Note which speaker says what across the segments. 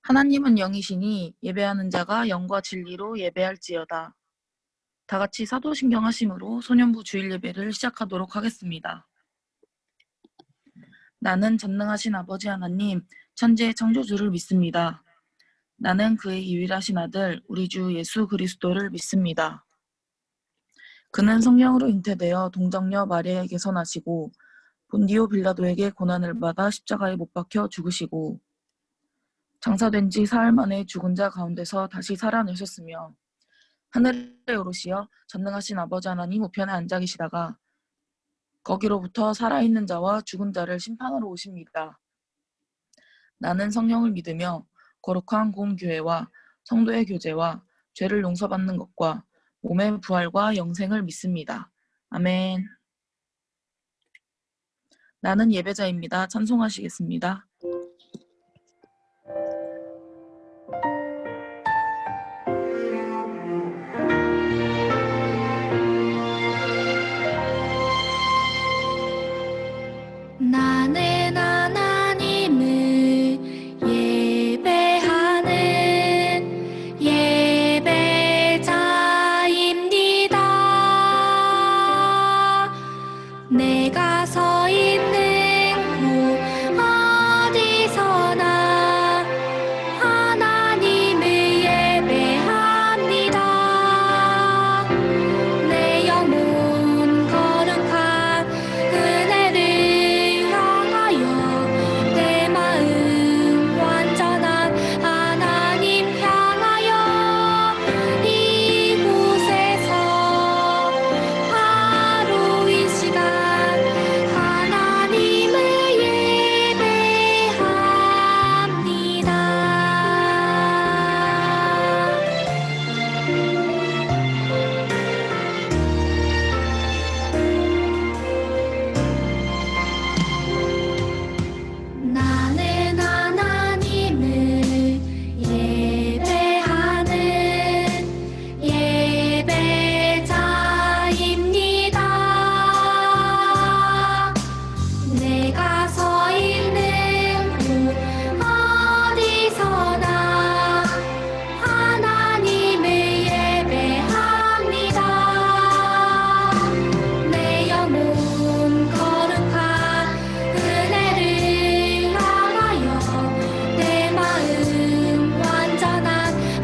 Speaker 1: 하나님은 영이시니 예배하는 자가 영과 진리로 예배할지어다. 다 같이 사도신경 하심으로 소년부 주일 예배를 시작하도록 하겠습니다. 나는 전능하신 아버지 하나님, 천지의 창조주를 믿습니다. 나는 그의 유일하신 아들, 우리 주 예수 그리스도를 믿습니다. 그는 성령으로 잉태되어 동정녀 마리아에게서 나시고 본디오 빌라도에게 고난을 받아 십자가에 못 박혀 죽으시고 장사된 지 사흘 만에 죽은 자 가운데서 다시 살아내셨으며 하늘에 오르시어 전능하신 아버지 하나님 우편에 앉아 계시다가 거기로부터 살아있는 자와 죽은 자를 심판하러 오십니다. 나는 성령을 믿으며 거룩한 공교회와 성도의 교제와 죄를 용서받는 것과 몸의 부활과 영생을 믿습니다. 아멘. 나는 예배자입니다. 찬송하시겠습니다.
Speaker 2: 나는 하나님을 예배하는 예배자입니다. 내가 서 있는 곳 어디서나 하나님을 예배합니다. 내 영혼 거룩한 은혜를 향하여 내 마음 완전한 하나님 향하여 이곳에서 바로 이 시간 하나님을 예배합니다. 나는 하나님을 예배하는 예배자입니다. 내가 서 있는 곳 어디서나 하나님을 예배합니다. 내 영혼 거룩한 은혜를 향하여 내 마음 완전한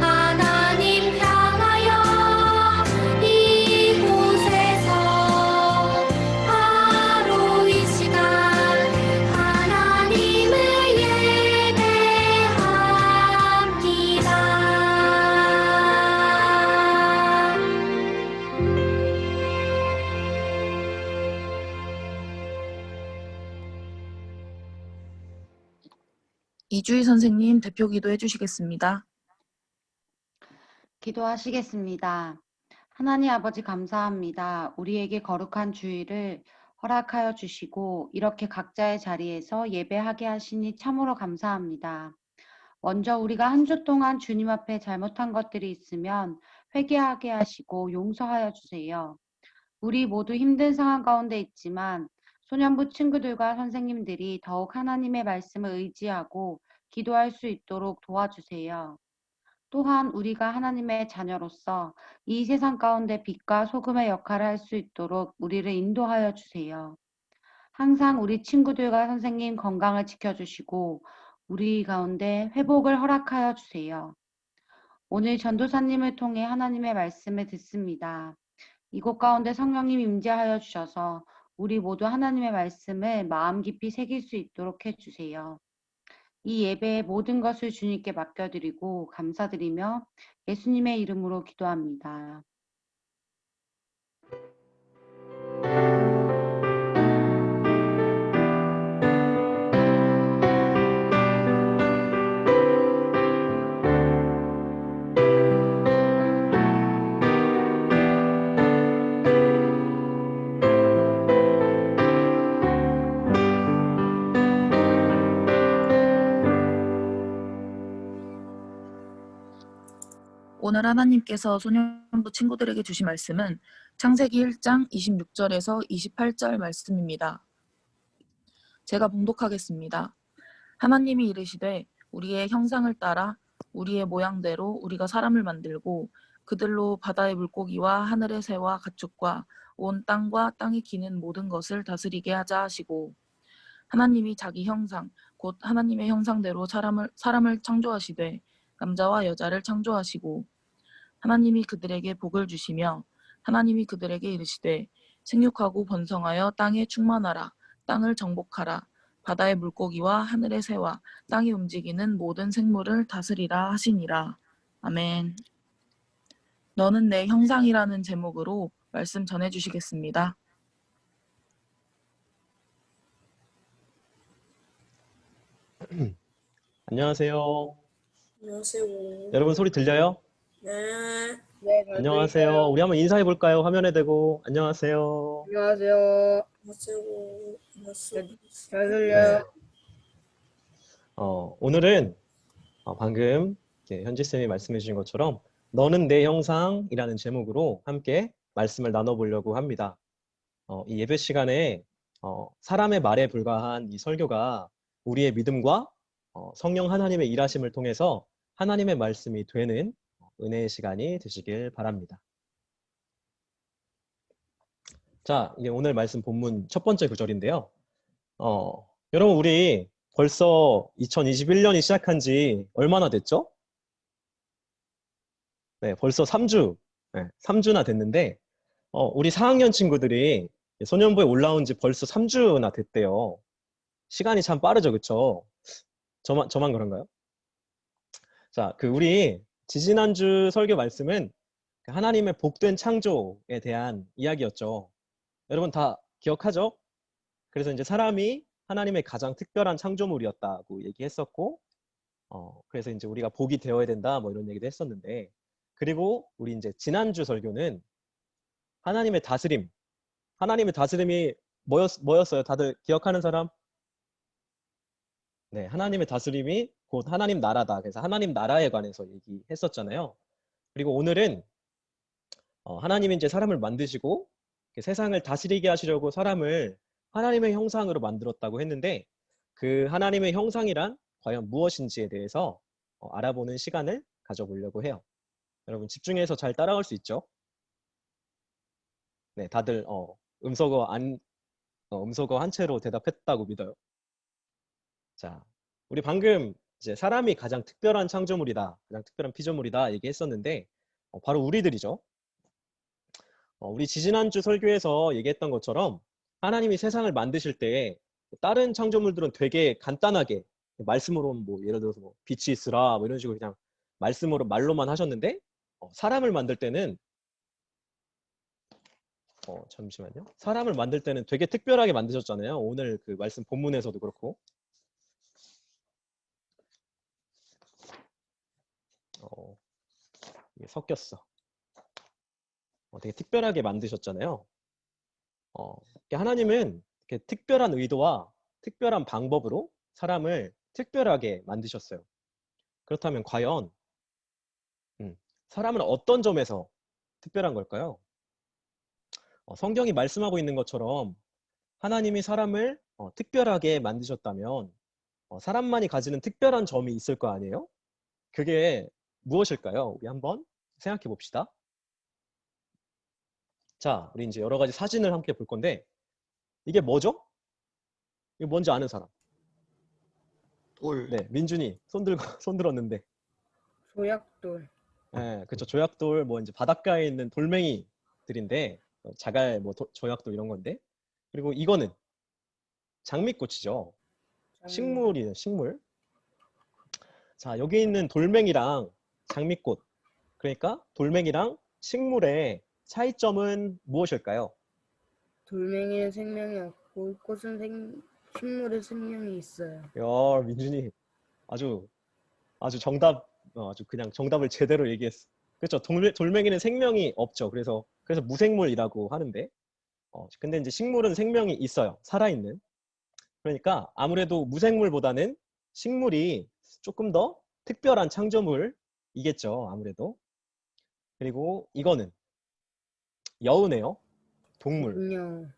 Speaker 2: 하나님 향하여 이곳에서 바로 이 시간 하나님을 예배합니다.
Speaker 1: 이주희 선생님 대표 기도해 주시겠습니다.
Speaker 3: 기도하시겠습니다. 하나님 아버지 감사합니다. 우리에게 거룩한 주일을 허락하여 주시고 이렇게 각자의 자리에서 예배하게 하시니 참으로 감사합니다. 먼저 우리가 한 주 동안 주님 앞에 잘못한 것들이 있으면 회개하게 하시고 용서하여 주세요. 우리 모두 힘든 상황 가운데 있지만 소년부 친구들과 선생님들이 더욱 하나님의 말씀을 의지하고 기도할 수 있도록 도와주세요. 또한 우리가 하나님의 자녀로서 이 세상 가운데 빛과 소금의 역할을 할 수 있도록 우리를 인도하여 주세요. 항상 우리 친구들과 선생님 건강을 지켜주시고 우리 가운데 회복을 허락하여 주세요. 오늘 전도사님을 통해 하나님의 말씀을 듣습니다. 이곳 가운데 성령님 임재하여 주셔서 우리 모두 하나님의 말씀을 마음 깊이 새길 수 있도록 해주세요. 이 예배의 모든 것을 주님께 맡겨드리고 감사드리며 예수님의 이름으로 기도합니다.
Speaker 1: 오늘 하나님께서 소년부 친구들에게 주신 말씀은 창세기 1장 26절에서 28절 말씀입니다. 제가 봉독하겠습니다. 하나님이 이르시되 우리의 형상을 따라 우리의 모양대로 우리가 사람을 만들고 그들로 바다의 물고기와 하늘의 새와 가축과 온 땅과 땅에 기는 모든 것을 다스리게 하자 하시고 하나님이 자기 형상 곧 하나님의 형상대로 사람을 창조하시되 남자와 여자를 창조하시고 하나님이 그들에게 복을 주시며 하나님이 그들에게 이르시되 생육하고 번성하여 땅에 충만하라 땅을 정복하라 바다의 물고기와 하늘의 새와 땅이 움직이는 모든 생물을 다스리라 하시니라. 아멘. 너는 내 형상이라는 제목으로 말씀 전해 주시겠습니다.
Speaker 4: 안녕하세요.
Speaker 5: 안녕하세요.
Speaker 4: 여러분 소리 들려요?
Speaker 5: 네.
Speaker 6: 네, 잘
Speaker 4: 안녕하세요.
Speaker 6: 들려요.
Speaker 4: 우리 한번 인사해 볼까요? 화면에 대고. 안녕하세요.
Speaker 6: 안녕하세요.
Speaker 5: 안녕하세요. 안녕하세요.
Speaker 6: 잘 들려요.
Speaker 4: 오늘은 방금 현지 쌤이 말씀해 주신 것처럼 너는 내 형상이라는 제목으로 함께 말씀을 나눠보려고 합니다. 이 예배 시간에 사람의 말에 불과한 이 설교가 우리의 믿음과 성령 하나님의 일하심을 통해서 하나님의 말씀이 되는 은혜의 시간이 되시길 바랍니다. 자, 이제 오늘 말씀 본문 첫 번째 구절인데요. 여러분 우리 벌써 2021년이 시작한 지 얼마나 됐죠? 네, 벌써 3주, 3주나 됐는데 우리 4학년 친구들이 소년부에 올라온 지 벌써 3주나 됐대요. 시간이 참 빠르죠, 그쵸? 저만 그런가요? 자, 우리 지지난주 설교 말씀은 하나님의 복된 창조에 대한 이야기였죠. 여러분 다 기억하죠? 그래서 이제 사람이 하나님의 가장 특별한 창조물이었다고 얘기했었고, 그래서 이제 우리가 복이 되어야 된다, 뭐 이런 얘기도 했었는데, 그리고 우리 이제 지난주 설교는 하나님의 다스림이 뭐였어요? 다들 기억하는 사람? 네, 하나님의 다스림이 곧 하나님 나라다. 그래서 하나님 나라에 관해서 얘기했었잖아요. 그리고 오늘은 하나님이 이제 사람을 만드시고 세상을 다스리게 하시려고 사람을 하나님의 형상으로 만들었다고 했는데 그 하나님의 형상이란 과연 무엇인지에 대해서 알아보는 시간을 가져보려고 해요. 여러분 집중해서 잘 따라갈 수 있죠? 네, 다들 음소거 한 채로 대답했다고 믿어요. 자, 우리 방금 이제 사람이 가장 특별한 창조물이다, 가장 특별한 피조물이다 얘기했었는데 바로 우리들이죠. 우리 지지난주 설교에서 얘기했던 것처럼 하나님이 세상을 만드실 때 다른 창조물들은 되게 간단하게 말씀으로 뭐 예를 들어서 뭐 빛이 있으라 뭐 이런 식으로 그냥 말로만 하셨는데 사람을 만들 때는 잠시만요. 사람을 만들 때는 되게 특별하게 만드셨잖아요. 오늘 그 말씀 본문에서도 그렇고. 이게 섞였어. 되게 특별하게 만드셨잖아요. 하나님은 이렇게 특별한 의도와 특별한 방법으로 사람을 특별하게 만드셨어요. 그렇다면 과연 사람은 어떤 점에서 특별한 걸까요? 성경이 말씀하고 있는 것처럼 하나님이 사람을 특별하게 만드셨다면 사람만이 가지는 특별한 점이 있을 거 아니에요? 그게 무엇일까요? 우리 한번 생각해 봅시다. 자, 우리 이제 여러 가지 사진을 함께 볼 건데 이게 뭐죠? 이거 뭔지 아는 사람?
Speaker 5: 돌.
Speaker 4: 네, 민준이 손 들었는데.
Speaker 6: 조약돌.
Speaker 4: 네, 그렇죠. 조약돌 뭐 이제 바닷가에 있는 돌멩이들인데 자갈 뭐 조약돌 이런 건데. 그리고 이거는 장미꽃이죠. 식물이에요, 식물. 자, 여기 있는 돌멩이랑 장미꽃. 그러니까 돌멩이랑 식물의 차이점은 무엇일까요?
Speaker 6: 돌멩이는 생명이 없고 꽃은 식물에 생명이 있어요.
Speaker 4: 야, 민준이 아주 그냥 정답을 제대로 얘기했어. 그렇죠. 돌멩이는 생명이 없죠. 그래서 무생물이라고 하는데, 근데 이제 식물은 생명이 있어요. 살아있는. 그러니까 아무래도 무생물보다는 식물이 조금 더 특별한 창조물이겠죠. 아무래도. 그리고 이거는 여우네요. 동물.
Speaker 6: 안녕.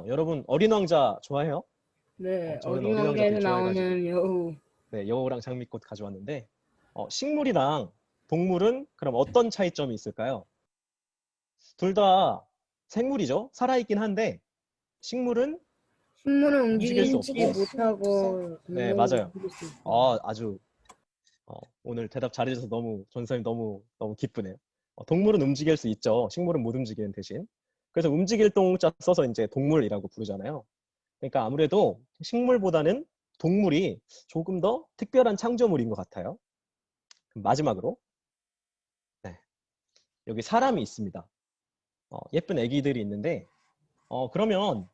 Speaker 4: 여러분 어린 왕자 좋아해요?
Speaker 6: 네,
Speaker 4: 저는
Speaker 6: 어린
Speaker 4: 어린 왕자
Speaker 6: 왕자에서
Speaker 4: 되게 좋아해가지고.
Speaker 6: 나오는 여우.
Speaker 4: 네, 여우랑 장미꽃 가져왔는데 식물이랑 동물은 그럼 어떤 차이점이 있을까요? 둘 다 생물이죠. 살아있긴 한데 식물은
Speaker 6: 식물은
Speaker 4: 움직일 수
Speaker 6: 움직이지
Speaker 4: 없고
Speaker 6: 못하고
Speaker 4: 네,
Speaker 6: 동물은
Speaker 4: 맞아요.
Speaker 6: 움직일 수 있어요.
Speaker 4: 아주 오늘 대답 잘해줘서 너무 전선생님 너무 기쁘네요. 동물은 움직일 수 있죠. 식물은 못 움직이는 대신. 그래서 움직일 동자 써서 이제 동물이라고 부르잖아요. 그러니까 아무래도 식물보다는 동물이 조금 더 특별한 창조물인 것 같아요. 그럼 마지막으로 네, 여기 사람이 있습니다. 예쁜 아기들이 있는데 그러면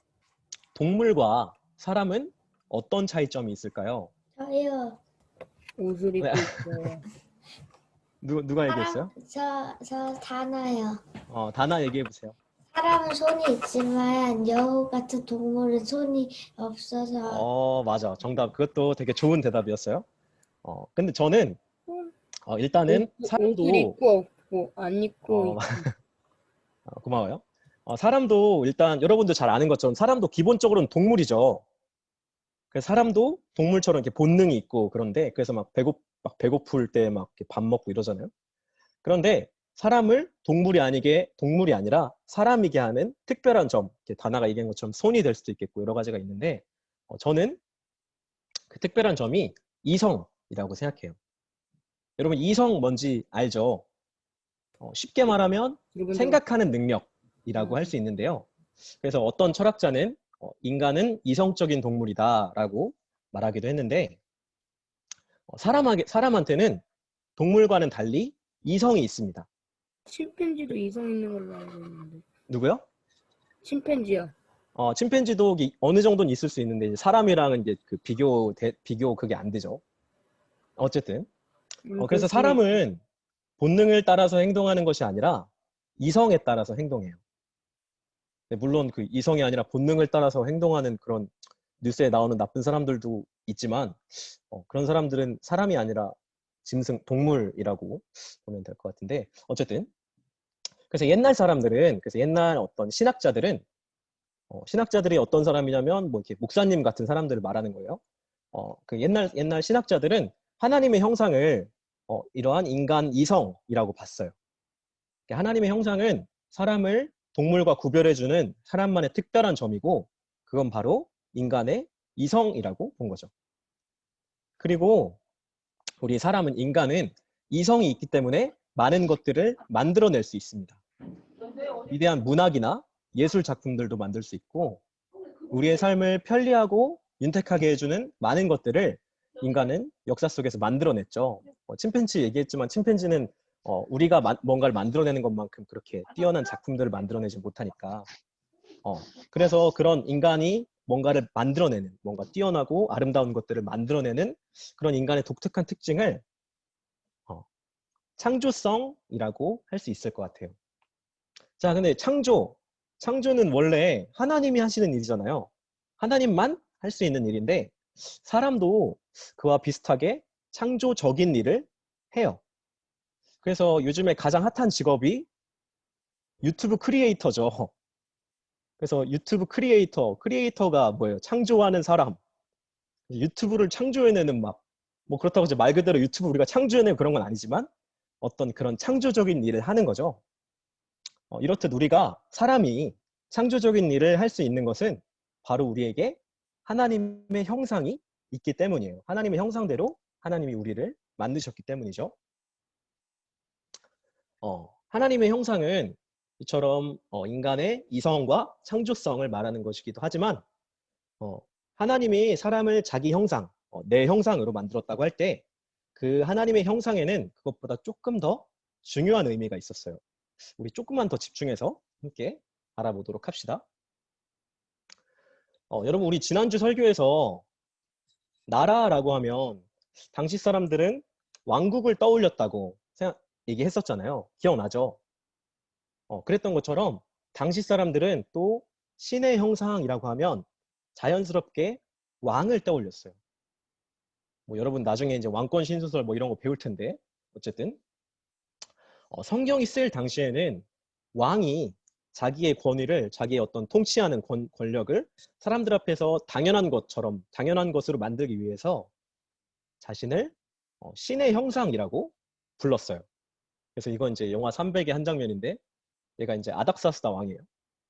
Speaker 4: 동물과 사람은 어떤 차이점이 있을까요?
Speaker 2: 저요.
Speaker 6: 옷을 입고
Speaker 4: 네.
Speaker 6: 있어요.
Speaker 4: 누가 얘기했어요?
Speaker 2: 저 다나요.
Speaker 4: 다나 얘기해 보세요.
Speaker 2: 사람은 손이 있지만 여우 같은 동물은 손이 없어서
Speaker 4: 맞아. 정답. 그것도 되게 좋은 대답이었어요. 근데 저는 일단은
Speaker 6: 옷을
Speaker 4: 사람도
Speaker 6: 입고 없고 안 입고
Speaker 4: 어,
Speaker 6: 있고.
Speaker 4: 고마워요. 사람도 일단 여러분도 잘 아는 것처럼 사람도 기본적으로는 동물이죠. 그래서 사람도 동물처럼 이렇게 본능이 있고 그런데 그래서 막 배고플 때 막 밥 먹고 이러잖아요. 그런데 사람을 동물이 아니라 사람이게 하는 특별한 점, 이렇게 다나가 얘기한 것처럼 손이 될 수도 있겠고 여러 가지가 있는데 저는 그 특별한 점이 이성이라고 생각해요. 여러분 이성 뭔지 알죠? 쉽게 말하면
Speaker 6: 들어본 적
Speaker 4: 생각하는 능력이라고 할 수 있는데요. 그래서 어떤 철학자는 인간은 이성적인 동물이다라고 말하기도 했는데 사람한테는 동물과는 달리 이성이 있습니다.
Speaker 6: 침팬지도 이성 있는 걸로 알고 있는데.
Speaker 4: 누구요?
Speaker 6: 침팬지요.
Speaker 4: 침팬지도 어느 정도는 있을 수 있는데 이제 사람이랑은 이제 그 비교 그게 안 되죠. 어쨌든 그래서
Speaker 6: 그렇습니다.
Speaker 4: 사람은 본능을 따라서 행동하는 것이 아니라 이성에 따라서 행동해요. 물론 그 이성이 아니라 본능을 따라서 행동하는 그런 뉴스에 나오는 나쁜 사람들도 있지만 그런 사람들은 사람이 아니라 동물이라고 보면 될 것 같은데 어쨌든 그래서 옛날 어떤 신학자들이 어떤 사람이냐면 뭐 이렇게 목사님 같은 사람들을 말하는 거예요. 그 옛날 신학자들은 하나님의 형상을 이러한 인간 이성이라고 봤어요. 하나님의 형상은 사람을 동물과 구별해주는 사람만의 특별한 점이고 그건 바로 인간의 이성이라고 본 거죠. 그리고 인간은 이성이 있기 때문에 많은 것들을 만들어낼 수 있습니다. 위대한 문학이나 예술 작품들도 만들 수 있고 우리의 삶을 편리하고 윤택하게 해주는 많은 것들을 인간은 역사 속에서 만들어냈죠. 침팬지 얘기했지만 침팬지는 우리가 뭔가를 만들어내는 것만큼 그렇게 뛰어난 작품들을 만들어내지 못하니까 그래서 그런 인간이 뭔가를 만들어내는 뭔가 뛰어나고 아름다운 것들을 만들어내는 그런 인간의 독특한 특징을 창조성이라고 할 수 있을 것 같아요. 자, 근데 창조는 원래 하나님이 하시는 일이잖아요. 하나님만 할 수 있는 일인데 사람도 그와 비슷하게 창조적인 일을 해요. 그래서 요즘에 가장 핫한 직업이 유튜브 크리에이터죠. 그래서 유튜브 크리에이터가 뭐예요? 창조하는 사람. 유튜브를 창조해내는 뭐 그렇다고 이제 말 그대로 유튜브 우리가 창조해내는 그런 건 아니지만 어떤 그런 창조적인 일을 하는 거죠. 이렇듯 우리가 사람이 창조적인 일을 할 수 있는 것은 바로 우리에게 하나님의 형상이 있기 때문이에요. 하나님의 형상대로 하나님이 우리를 만드셨기 때문이죠. 하나님의 형상은 이처럼 인간의 이성과 창조성을 말하는 것이기도 하지만 하나님이 사람을 자기 형상, 내 형상으로 만들었다고 할 때 그 하나님의 형상에는 그것보다 조금 더 중요한 의미가 있었어요. 우리 조금만 더 집중해서 함께 알아보도록 합시다. 여러분 우리 지난주 설교에서 나라라고 하면 당시 사람들은 왕국을 떠올렸다고 얘기했었잖아요. 기억나죠? 그랬던 것처럼 당시 사람들은 또 신의 형상이라고 하면 자연스럽게 왕을 떠올렸어요. 뭐 여러분 나중에 이제 왕권 신수설 뭐 이런 거 배울 텐데 어쨌든 성경이 쓰일 당시에는 왕이 자기의 권위를 자기의 어떤 통치하는 권력을 사람들 앞에서 당연한 것으로 만들기 위해서 자신을 신의 형상이라고 불렀어요. 그래서 이건 이제 영화 300의 한 장면인데 얘가 이제 아닥사스다 왕이에요.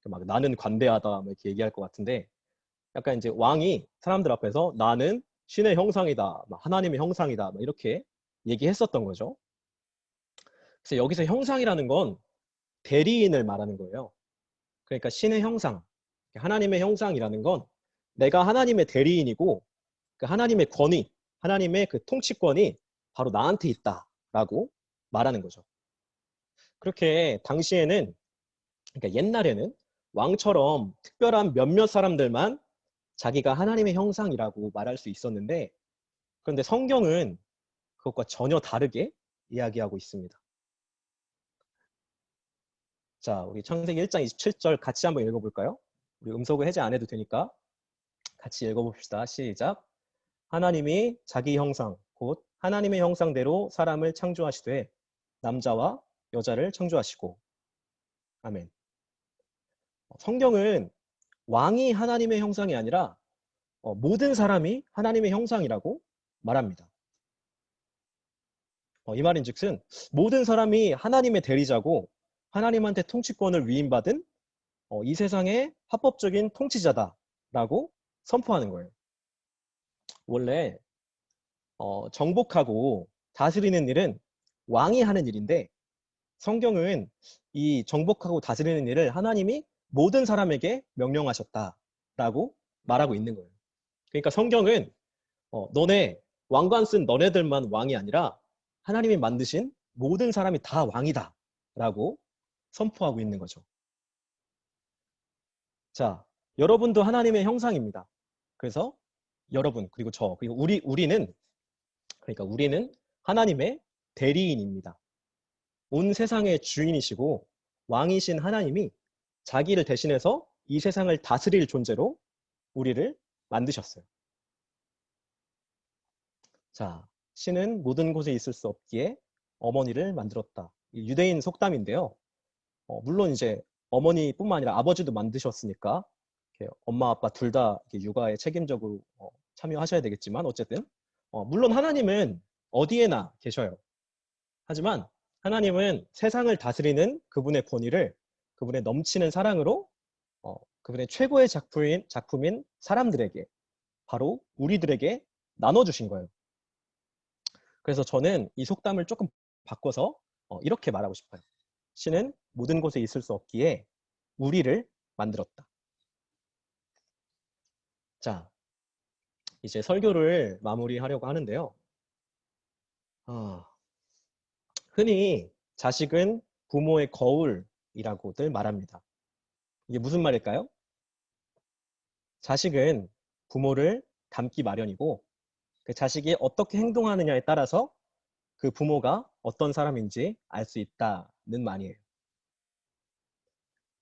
Speaker 4: 막 나는 관대하다 막 이렇게 얘기할 것 같은데 약간 이제 왕이 사람들 앞에서 나는 신의 형상이다, 막 하나님의 형상이다 막 이렇게 얘기했었던 거죠. 그래서 여기서 형상이라는 건 대리인을 말하는 거예요. 그러니까 신의 형상, 하나님의 형상이라는 건 내가 하나님의 대리인이고 그 하나님의 권위, 하나님의 그 통치권이 바로 나한테 있다라고 말하는 거죠. 그렇게 당시에는, 그러니까 옛날에는 왕처럼 특별한 몇몇 사람들만 자기가 하나님의 형상이라고 말할 수 있었는데, 그런데 성경은 그것과 전혀 다르게 이야기하고 있습니다. 자, 우리 창세기 1장 27절 같이 한번 읽어볼까요? 우리 음속을 해제 안 해도 되니까 같이 읽어봅시다. 시작. 하나님이 자기 형상, 곧 하나님의 형상대로 사람을 창조하시되 남자와 여자를 창조하시고. 아멘. 성경은 왕이 하나님의 형상이 아니라 모든 사람이 하나님의 형상이라고 말합니다. 이 말인즉슨 모든 사람이 하나님의 대리자고 하나님한테 통치권을 위임받은 이 세상의 합법적인 통치자다라고 선포하는 거예요. 원래 정복하고 다스리는 일은 왕이 하는 일인데 성경은 이 정복하고 다스리는 일을 하나님이 모든 사람에게 명령하셨다라고 말하고 있는 거예요. 그러니까 성경은 너네 왕관 쓴 너네들만 왕이 아니라 하나님이 만드신 모든 사람이 다 왕이다 라고 선포하고 있는 거죠. 자, 여러분도 하나님의 형상입니다. 그래서 여러분, 그리고 저, 그리고 우리는 하나님의 대리인입니다. 온 세상의 주인이시고 왕이신 하나님이 자기를 대신해서 이 세상을 다스릴 존재로 우리를 만드셨어요. 자, 신은 모든 곳에 있을 수 없기에 어머니를 만들었다. 유대인 속담인데요. 물론 이제 어머니뿐만 아니라 아버지도 만드셨으니까 엄마 아빠 둘 다 육아에 책임적으로 참여하셔야 되겠지만 어쨌든 물론 하나님은 어디에나 계셔요. 하지만 하나님은 세상을 다스리는 그분의 권위를 그분의 넘치는 사랑으로 그분의 최고의 작품인 사람들에게, 바로 우리들에게 나눠주신 거예요. 그래서 저는 이 속담을 조금 바꿔서 이렇게 말하고 싶어요. 신은 모든 곳에 있을 수 없기에 우리를 만들었다. 자, 이제 설교를 마무리하려고 하는데요. 흔히 자식은 부모의 거울이라고들 말합니다. 이게 무슨 말일까요? 자식은 부모를 닮기 마련이고 그 자식이 어떻게 행동하느냐에 따라서 그 부모가 어떤 사람인지 알 수 있다는 말이에요.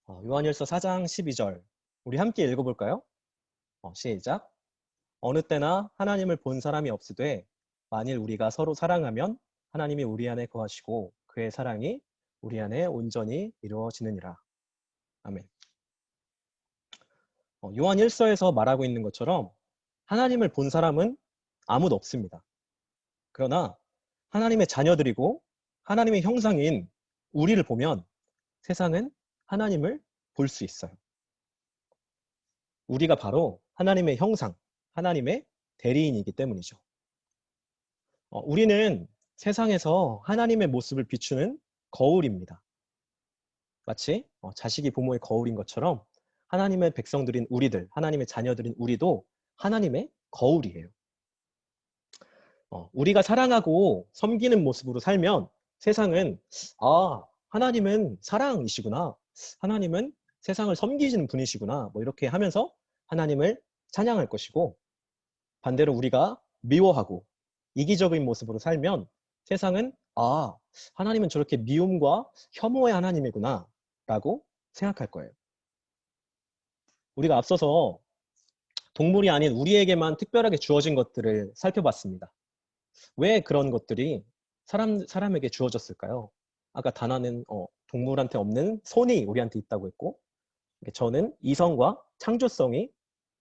Speaker 4: 요한일서 4장 12절 우리 함께 읽어볼까요? 시작. 어느 때나 하나님을 본 사람이 없으되 만일 우리가 서로 사랑하면 하나님이 우리 안에 거하시고 그의 사랑이 우리 안에 온전히 이루어지느니라. 아멘. 요한 1서에서 말하고 있는 것처럼 하나님을 본 사람은 아무도 없습니다. 그러나 하나님의 자녀들이고 하나님의 형상인 우리를 보면 세상은 하나님을 볼 수 있어요. 우리가 바로 하나님의 형상, 하나님의 대리인이기 때문이죠. 우리는 세상에서 하나님의 모습을 비추는 거울입니다. 마치 자식이 부모의 거울인 것처럼 하나님의 백성들인 우리들, 하나님의 자녀들인 우리도 하나님의 거울이에요. 우리가 사랑하고 섬기는 모습으로 살면 세상은 하나님은 사랑이시구나, 하나님은 세상을 섬기시는 분이시구나 뭐 이렇게 하면서 하나님을 찬양할 것이고, 반대로 우리가 미워하고 이기적인 모습으로 살면 세상은 하나님은 저렇게 미움과 혐오의 하나님이구나 라고 생각할 거예요. 우리가 앞서서 동물이 아닌 우리에게만 특별하게 주어진 것들을 살펴봤습니다. 왜 그런 것들이 사람에게 주어졌을까요? 아까 다나는 동물한테 없는 손이 우리한테 있다고 했고, 저는 이성과 창조성이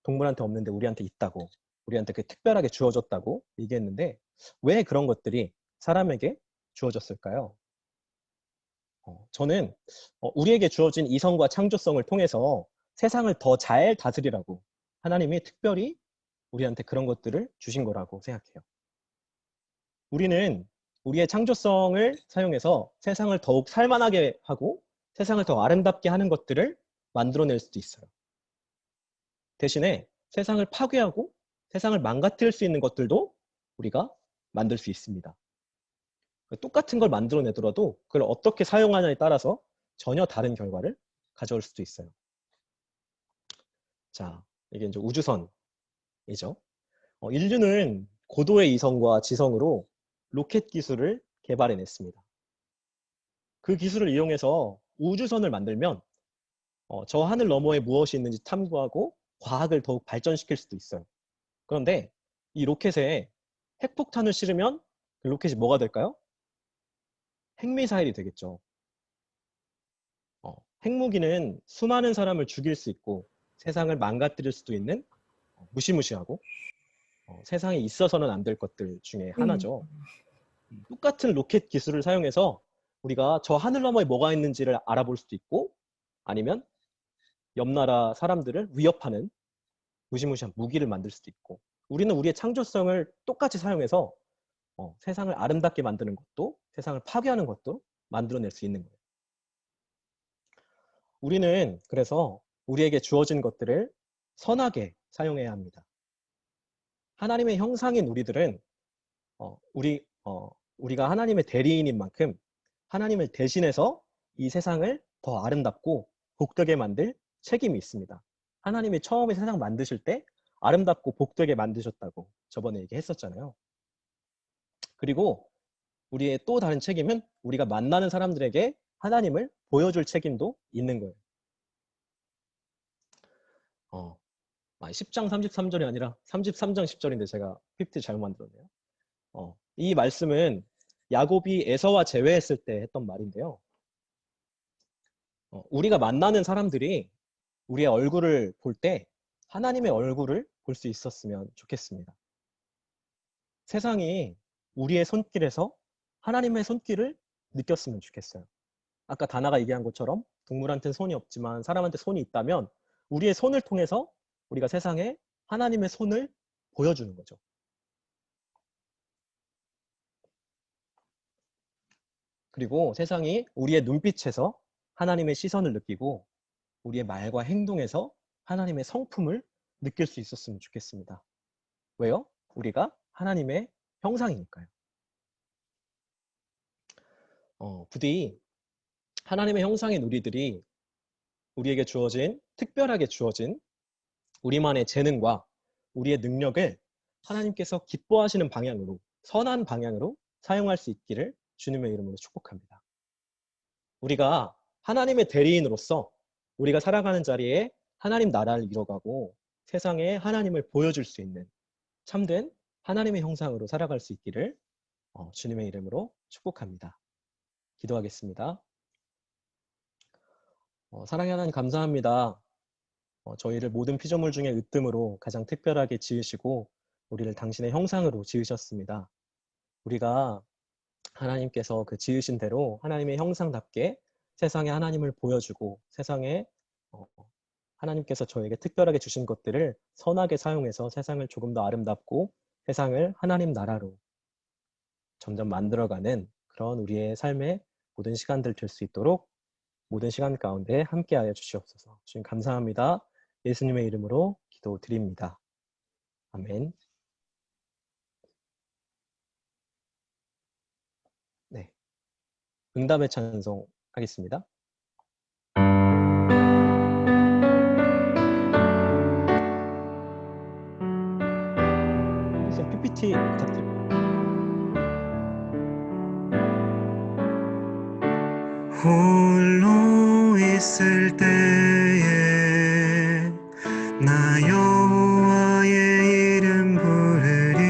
Speaker 4: 동물한테 없는데 우리한테 있다고, 우리한테 그 특별하게 주어졌다고 얘기했는데, 왜 그런 것들이 사람에게 주어졌을까요? 저는 우리에게 주어진 이성과 창조성을 통해서 세상을 더 잘 다스리라고 하나님이 특별히 우리한테 그런 것들을 주신 거라고 생각해요. 우리는 우리의 창조성을 사용해서 세상을 더욱 살만하게 하고 세상을 더 아름답게 하는 것들을 만들어낼 수도 있어요. 대신에 세상을 파괴하고 세상을 망가뜨릴 수 있는 것들도 우리가 만들 수 있습니다. 똑같은 걸 만들어내더라도 그걸 어떻게 사용하냐에 따라서 전혀 다른 결과를 가져올 수도 있어요. 자, 이게 이제 우주선이죠. 인류는 고도의 이성과 지성으로 로켓 기술을 개발해냈습니다. 그 기술을 이용해서 우주선을 만들면 저 하늘 너머에 무엇이 있는지 탐구하고 과학을 더욱 발전시킬 수도 있어요. 그런데 이 로켓에 핵폭탄을 실으면 그 로켓이 뭐가 될까요? 핵미사일이 되겠죠. 핵무기는 수많은 사람을 죽일 수 있고 세상을 망가뜨릴 수도 있는 무시무시하고 세상에 있어서는 안 될 것들 중에 하나죠. 똑같은 로켓 기술을 사용해서 우리가 저 하늘 너머에 뭐가 있는지를 알아볼 수도 있고 아니면 옆 나라 사람들을 위협하는 무시무시한 무기를 만들 수도 있고 우리는 우리의 창조성을 똑같이 사용해서 세상을 아름답게 만드는 것도 세상을 파괴하는 것도 만들어낼 수 있는 거예요. 우리는 그래서 우리에게 주어진 것들을 선하게 사용해야 합니다. 하나님의 형상인 우리들은 우리가 하나님의 대리인인 만큼 하나님을 대신해서 이 세상을 더 아름답고 복되게 만들 책임이 있습니다. 하나님이 처음에 세상 만드실 때 아름답고 복되게 만드셨다고 저번에 얘기했었잖아요. 그리고 우리의 또 다른 책임은 우리가 만나는 사람들에게 하나님을 보여줄 책임도 있는 거예요. 10장 33절이 아니라 33장 10절인데 제가 PPT 잘못 만들었네요. 이 말씀은 야곱이 에서와 재회했을 때 했던 말인데요. 우리가 만나는 사람들이 우리의 얼굴을 볼 때 하나님의 얼굴을 볼 수 있었으면 좋겠습니다. 세상이 우리의 손길에서 하나님의 손길을 느꼈으면 좋겠어요. 아까 다나가 얘기한 것처럼 동물한테는 손이 없지만 사람한테 손이 있다면 우리의 손을 통해서 우리가 세상에 하나님의 손을 보여주는 거죠. 그리고 세상이 우리의 눈빛에서 하나님의 시선을 느끼고 우리의 말과 행동에서 하나님의 성품을 느낄 수 있었으면 좋겠습니다. 왜요? 우리가 하나님의 형상이니까요. 부디 하나님의 형상인 우리들이 우리에게 주어진, 특별하게 주어진 우리만의 재능과 우리의 능력을 하나님께서 기뻐하시는 방향으로, 선한 방향으로 사용할 수 있기를 주님의 이름으로 축복합니다. 우리가 하나님의 대리인으로서 우리가 살아가는 자리에 하나님 나라를 이뤄가고 세상에 하나님을 보여줄 수 있는 참된 하나님의 형상으로 살아갈 수 있기를 주님의 이름으로 축복합니다. 기도하겠습니다. 사랑의 하나님 감사합니다. 저희를 모든 피조물 중에 으뜸으로 가장 특별하게 지으시고 우리를 당신의 형상으로 지으셨습니다. 우리가 하나님께서 그 지으신 대로 하나님의 형상답게 세상에 하나님을 보여주고 세상에 하나님께서 저에게 특별하게 주신 것들을 선하게 사용해서 세상을 조금 더 아름답고 세상을 하나님 나라로 점점 만들어가는 그런 우리의 삶의 모든 시간들 될 수 있도록 모든 시간 가운데 함께하여 주시옵소서. 주님 감사합니다. 예수님의 이름으로 기도드립니다. 아멘. 네, 응답의 찬송 하겠습니다. 선생님 PPT 부탁드립니다.
Speaker 7: 홀로 있을 때에 나 여호와의 이름 부르리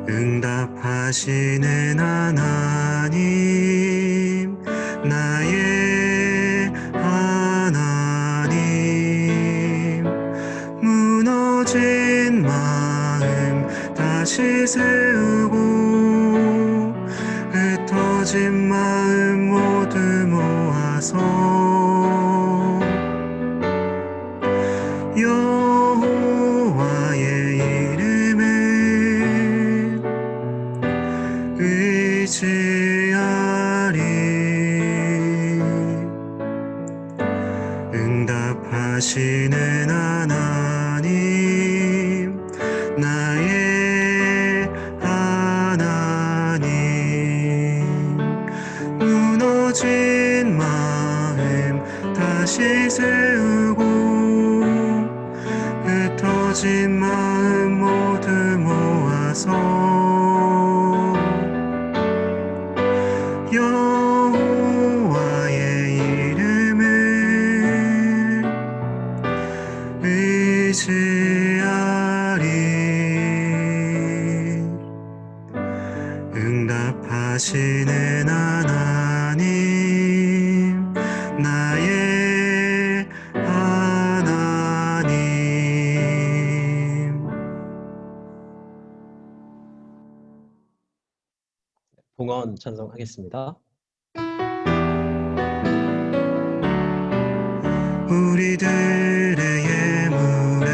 Speaker 7: 응답하시는 하나님 나의 하나님 무너진 마음 흩어진 마음 모두 모아서 여호와의 이름을 의지하리. 응답하시는 하나님, 나의 하나님. 무너진 마음 다시 세우고 흩어진 마음 모두 모아서 여호와의 이름을 의지하리. 응답하시는 하나님, 나의 하나님.
Speaker 4: 봉헌 찬송하겠습니다.
Speaker 7: 우리들의 예물에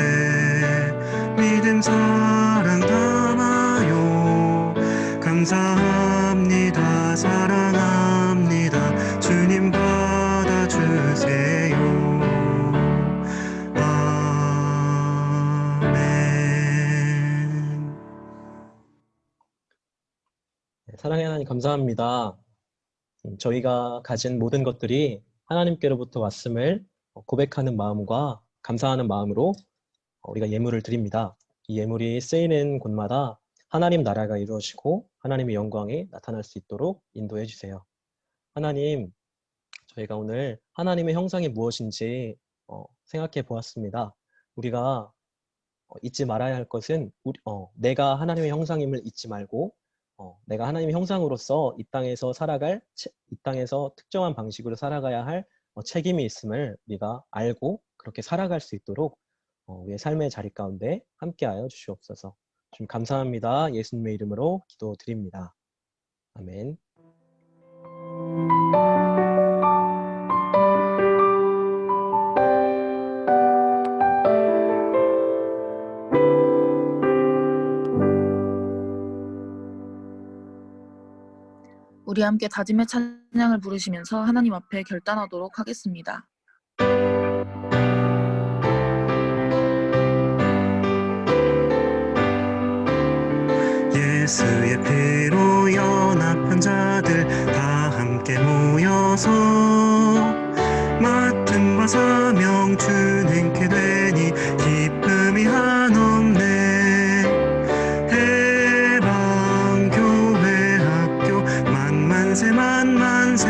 Speaker 7: 믿음 사랑 담아요. 감사합니다. 사랑합니다. 주님 받아주세요. 아멘.
Speaker 4: 사랑의 하나님 감사합니다. 저희가 가진 모든 것들이 하나님께로부터 왔음을 고백하는 마음과 감사하는 마음으로 우리가 예물을 드립니다. 이 예물이 쓰이는 곳마다 하나님 나라가 이루어지고 하나님의 영광이 나타날 수 있도록 인도해 주세요. 하나님, 저희가 오늘 하나님의 형상이 무엇인지 생각해 보았습니다. 우리가 잊지 말아야 할 것은 내가 하나님의 형상임을 잊지 말고 내가 하나님의 형상으로서 이 땅에서 이 땅에서 특정한 방식으로 살아가야 할 책임이 있음을 우리가 알고 그렇게 살아갈 수 있도록 우리의 삶의 자리 가운데 함께하여 주시옵소서. 좀 감사합니다. 예수님의 이름으로 기도드립니다. 아멘.
Speaker 1: 우리 함께 다짐의 찬양을 부르시면서 하나님 앞에 결단하도록 하겠습니다.
Speaker 7: 예수의 피로 연합한 자들 다 함께 모여서 맡은 바 사명 준행케 되니 기쁨이 한없네. 해방교회 학교 만만세 만만세.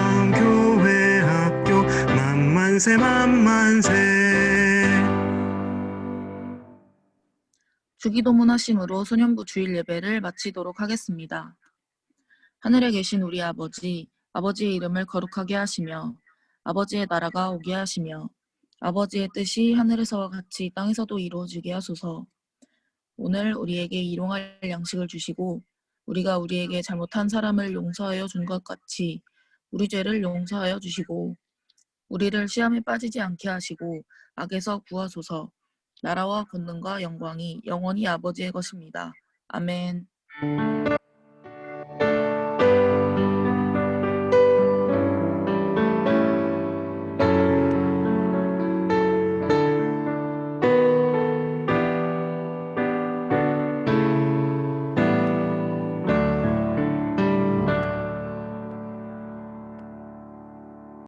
Speaker 7: 해방교회 학교 만만세 만만세.
Speaker 1: 주기도문 하심으로 소년부 주일 예배를 마치도록 하겠습니다. 하늘에 계신 우리 아버지, 아버지의 이름을 거룩하게 하시며 아버지의 나라가 오게 하시며 아버지의 뜻이 하늘에서와 같이 땅에서도 이루어지게 하소서. 오늘 우리에게 일용할 양식을 주시고 우리가 우리에게 잘못한 사람을 용서하여 준 것 같이 우리 죄를 용서하여 주시고 우리를 시험에 빠지지 않게 하시고 악에서 구하소서. 나라와 권능과 영광이 영원히 아버지의 것입니다. 아멘.